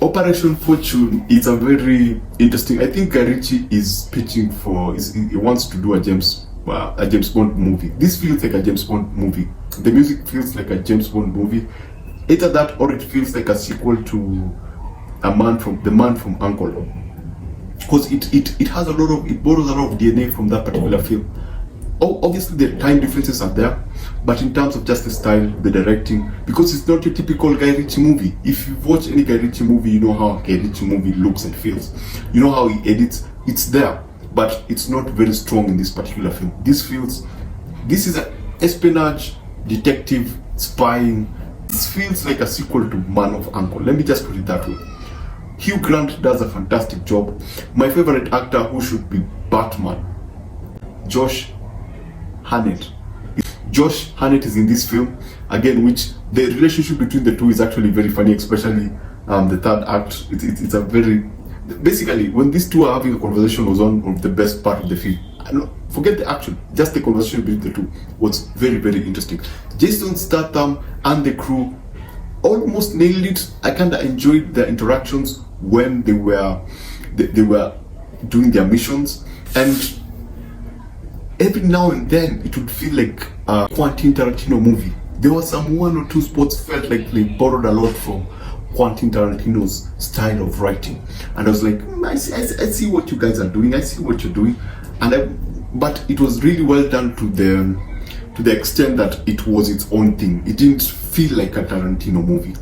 Operation Fortune is a very interesting. I think Guy Ritchie is pitching for. He wants to do a James Bond movie. This feels like a James Bond movie. The music feels like a James Bond movie. Either that, or it feels like a sequel to The Man from Uncle. Because it has it borrows a lot of DNA from that particular film. Obviously the time differences are there, but in terms of just the style, the directing, because it's not your typical Guy Ritchie movie. If you watch any Guy Ritchie movie, you know how a Guy Ritchie movie looks and feels. You know how he edits. It's there, but it's not very strong in this particular film. This is an espionage, detective, spying. It feels like a sequel to Man of Uncle. Let me just put it that way. Hugh Grant does a fantastic job. My favorite actor, who should be Batman, Josh Hartnett. Josh Hartnett is in this film again, which the relationship between the two is actually very funny, especially the third act. It's a very, basically when these two are having a conversation was one of the best part of the film. Forget the action, just the conversation between the two was very, very interesting. Jason Statham and the crew almost nailed it. I kind of enjoyed their interactions when they were doing their missions, and every now and then it would feel like a Quentin Tarantino movie. There was some one or two spots felt like they borrowed a lot from Quentin Tarantino's style of writing, and I was like, I see what you guys are doing. I see what you're doing, but it was really well done to the extent that it was its own thing. It didn't feel like a Tarantino movie.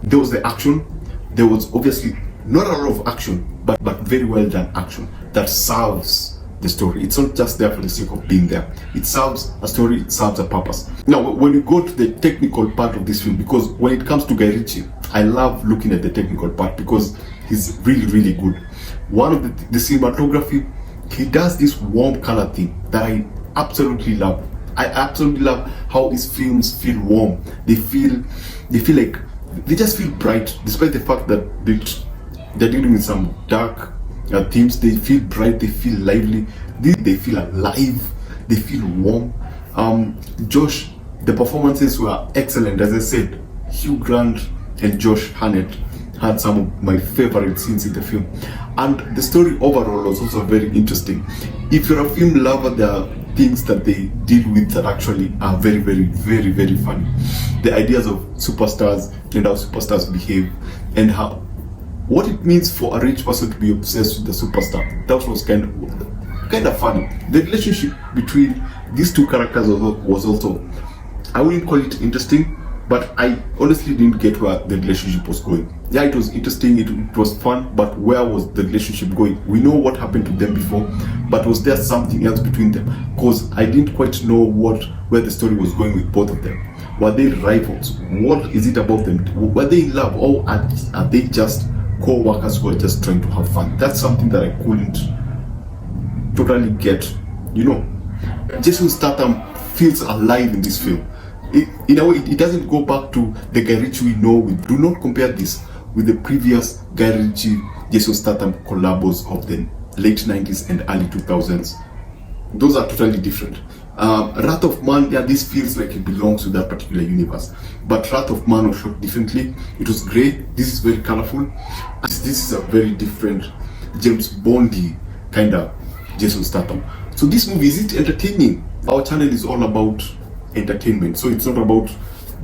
There was the action. There was obviously not a lot of action, but very well done action that serves the story. It's not just there for the sake of being there. It serves a story, it serves a purpose. Now, when you go to the technical part of this film, because when it comes to Guy Ritchie, I love looking at the technical part because he's really, really good. One of the cinematography, he does this warm color thing that I absolutely love. I absolutely love how his films feel warm. They feel like they just feel bright, despite the fact that they're dealing with some dark themes. They feel bright, they feel lively, they feel alive, they feel warm. Josh, the performances were excellent. As I said, Hugh Grant and Josh Hartnett had some of my favorite scenes in the film, and the story overall was also very interesting. If you're a film lover, there are things that they deal with that actually are very, very, very, very funny. The ideas of superstars and how superstars behave, and what it means for a rich person to be obsessed with the superstar. That was kind of funny. The relationship between these two characters was also, I wouldn't call it interesting, but I honestly didn't get where the relationship was going. Yeah, it was interesting, it was fun, but where was the relationship going? We know what happened to them before, but was there something else between them? Because I didn't quite know where the story was going with both of them. Were they rivals? What is it about them? Were they in love, or are they just co-workers who are just trying to have fun? That's something that I couldn't totally get. Jason Statham feels alive in this film. In a way, it doesn't go back to the Guy Ritchie we know. Do not compare this with the previous Guy Ritchie, Jason Statham collabos of the late 90s and early 2000s. Those are totally different. Wrath of Man, yeah, this feels like it belongs to that particular universe. But Wrath of Man was shot differently. It was great. This is very colorful. This is a very different James Bondy kind of Jason Statham. So this movie, is it entertaining? Our channel is all about entertainment, so it's not about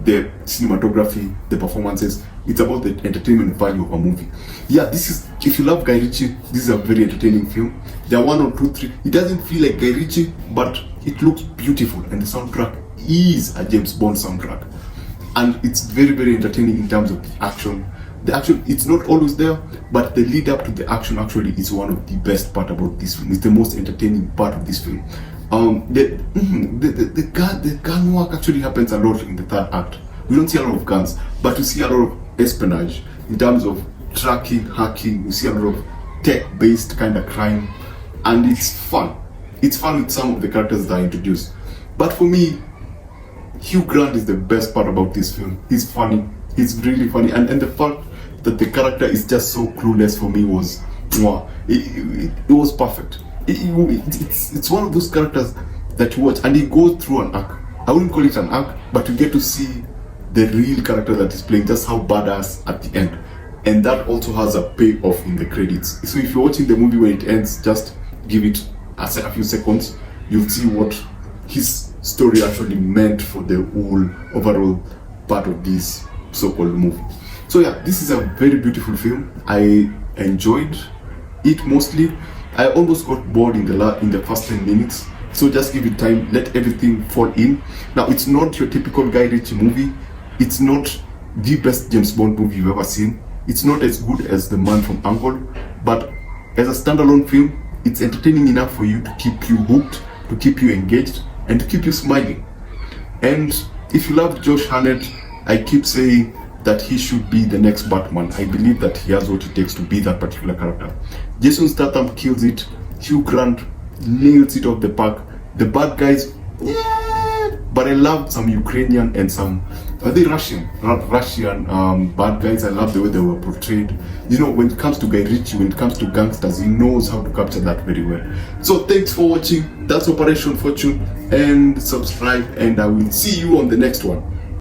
the cinematography, the performances. It's about the entertainment value of a movie. Yeah, this is, if you love Guy Ritchie, this is a very entertaining film. There are 1 or 2, 3. It doesn't feel like Guy Ritchie, but it looks beautiful, and the soundtrack is a James Bond soundtrack, and it's very, very entertaining in terms of the action. The action, it's not always there, but the lead up to the action actually is one of the best part about this film. It's the most entertaining part of this film. The gun work actually happens a lot in the third act. We don't see a lot of guns, but we see a lot of espionage in terms of tracking, hacking. We see a lot of tech-based kind of crime, and it's fun. It's fun with some of the characters that are introduced. But for me, Hugh Grant is the best part about this film. He's funny. He's really funny, and the fact that the character is just so clueless for me was, it was perfect. It's one of those characters that you watch and he goes through an arc. I wouldn't call it an arc, but you get to see the real character that is playing, just how badass at the end. and that also has a payoff in the credits. So if you're watching the movie when it ends, just give it a few seconds. You'll see what his story actually meant for the whole overall part of this so-called movie. So yeah, this is a very beautiful film. I enjoyed it mostly. I almost got bored in the first 10 minutes. So just give it time, let everything fall in. Now, it's not your typical Guy Ritchie movie. It's not the best James Bond movie you've ever seen. It's not as good as The Man from U.N.C.L.E., but as a standalone film, it's entertaining enough for you to keep you hooked, to keep you engaged, and to keep you smiling. And if you love Josh Hartnett, I keep saying that he should be the next Batman. I believe that he has what it takes to be that particular character. Jason Statham kills it. Hugh Grant nails it off the park. The bad guys, yeah, but I love some Ukrainian and some, are they Russian? Not Russian bad guys. I love the way they were portrayed. You know, when it comes to Guy Ritchie, when it comes to gangsters, he knows how to capture that very well. So thanks for watching. That's Operation Fortune, and subscribe, and I will see you on the next one.